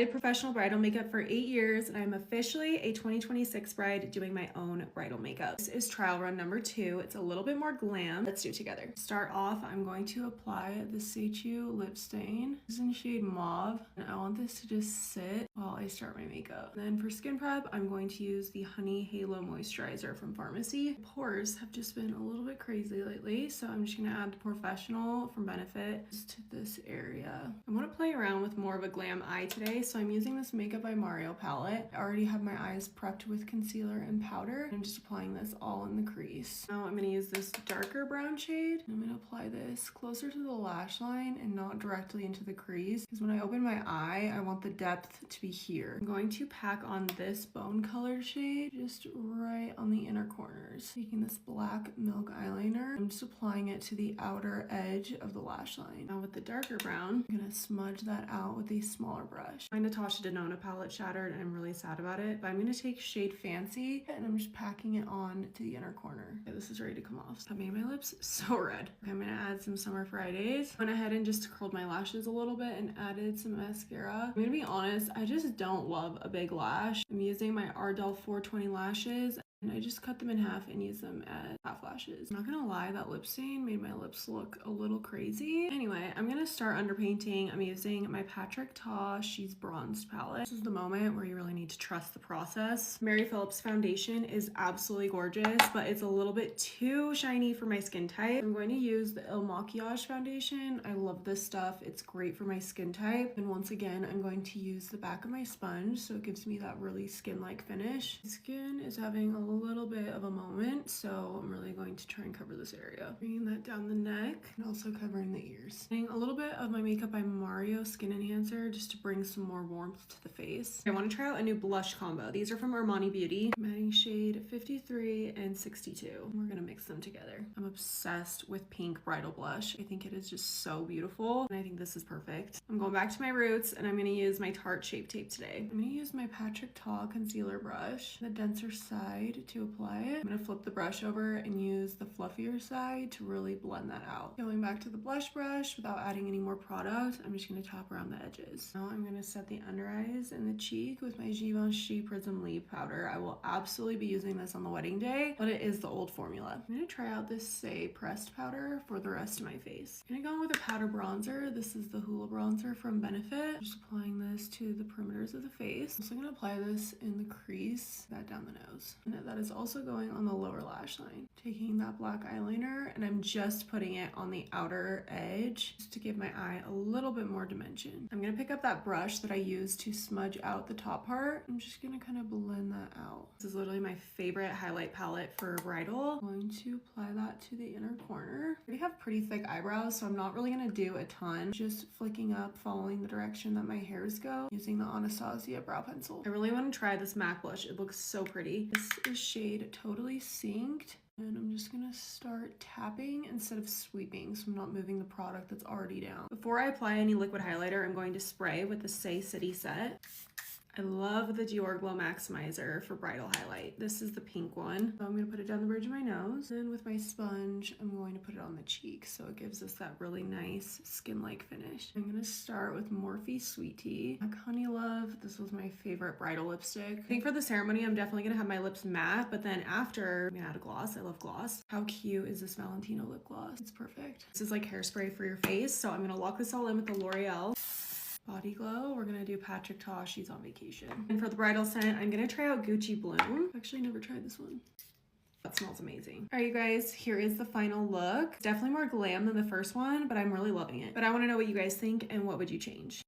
did professional bridal makeup for 8 years, and I'm officially a 2026 bride doing my own bridal makeup. This is trial run number 2. It's a little bit more glam. Let's do it together. Start off, I'm going to apply the Seichu lip stain. This is in shade Mauve, and I want this to just sit while I start my makeup. And then for skin prep, I'm going to use the Honey Halo Moisturizer from Pharmacy. Pores have just been a little bit crazy lately, so I'm just gonna add the Professional from Benefit just to this area. I want to play around with more of a glam eye today, so I'm using this Makeup by Mario palette. I already have my eyes prepped with concealer and powder. I'm just applying this all in the crease. Now I'm going to use this darker brown shade. I'm going to apply this closer to the lash line and not directly into the crease, because when I open my eye, I want the depth to be here. I'm going to pack on this bone colored shade just right on the inner corners. Taking this black milk eyeliner, I'm just applying it to the outer edge of the lash line. Now with the darker brown, I'm going to smudge that out with a smaller brush. My Natasha Denona palette shattered and I'm really sad about it, but I'm going to take shade Fancy and I'm just packing it on to the inner corner. Okay, this is ready to come off. That made my lips so red. Okay, I'm going to add some Summer Fridays. Went ahead and just curled my lashes a little bit and added some mascara. I'm going to be honest, I just don't love a big lash. I'm using my Ardell 420 lashes, and I just cut them in half and use them as half lashes. I'm not gonna lie, that lip stain made my lips look a little crazy. Anyway, I'm gonna start underpainting. I'm using my Patrick Ta She's Bronzed palette. This is the moment where you really need to trust the process. Mary Phillips foundation is absolutely gorgeous, but it's a little bit too shiny for my skin type. I'm going to use the Il Makiage foundation. I love this stuff. It's great for my skin type. And once again, I'm going to use the back of my sponge so it gives me that really skin-like finish. My skin is having a little bit of a moment, so I'm really going to try and cover this area. Bringing that down the neck and also covering the ears. Adding a little bit of my Makeup by Mario Skin Enhancer just to bring some more warmth to the face. I want to try out a new blush combo. These are from Armani Beauty. I'm adding shade 53 and 62. We're gonna mix them together. I'm obsessed with pink bridal blush. I think it is just so beautiful, and I think this is perfect. I'm going back to my roots, and I'm gonna use my Tarte Shape Tape today. I'm gonna use my Patrick Ta concealer brush, the denser side, to apply it. I'm going to flip the brush over and use the fluffier side to really blend that out. Going back to the blush brush without adding any more product, I'm just going to tap around the edges. Now I'm going to set the under eyes and the cheek with my Givenchy Prism Leave powder. I will absolutely be using this on the wedding day, but it is the old formula. I'm going to try out this Say pressed powder for the rest of my face. I'm going to go in with a powder bronzer. This is the Hoola bronzer from Benefit. Just applying this to the perimeters of the face. I'm also going to apply this in the crease, that down the nose. And that is also going on the lower lash line. Taking that black eyeliner and I'm just putting it on the outer edge just to give my eye a little bit more dimension. I'm going to pick up that brush that I used to smudge out the top part. I'm just going to kind of blend that out. This is literally my favorite highlight palette for bridal. I'm going to apply that to the inner corner. I already have pretty thick eyebrows, so I'm not really going to do a ton. Just flicking up, following the direction that my hairs go, using the Anastasia brow pencil. I really want to try this MAC blush. It looks so pretty. This is shade Totally Synced, and I'm just gonna start tapping instead of sweeping, so I'm not moving the product that's already down. Before I apply any liquid highlighter, I'm going to spray with the Say City set. I love the Dior Glow Maximizer for bridal highlight. This is the pink one. So I'm going to put it down the bridge of my nose. And with my sponge, I'm going to put it on the cheek so it gives us that really nice skin-like finish. I'm going to start with Morphe Sweet Tea. Black Honey Love. This was my favorite bridal lipstick. I think for the ceremony, I'm definitely going to have my lips matte, but then after, I'm going to add a gloss. I love gloss. How cute is this Valentino lip gloss? It's perfect. This is like hairspray for your face, so I'm going to lock this all in with the L'Oreal Body Glow. We're gonna do Patrick Ta She's on Vacation. And for the bridal scent, I'm gonna try out Gucci Bloom. I've actually never tried this one. That smells amazing. All right, you guys, here is the final look. Definitely more glam than the first one, but I'm really loving it. But I wanna know what you guys think and what would you change.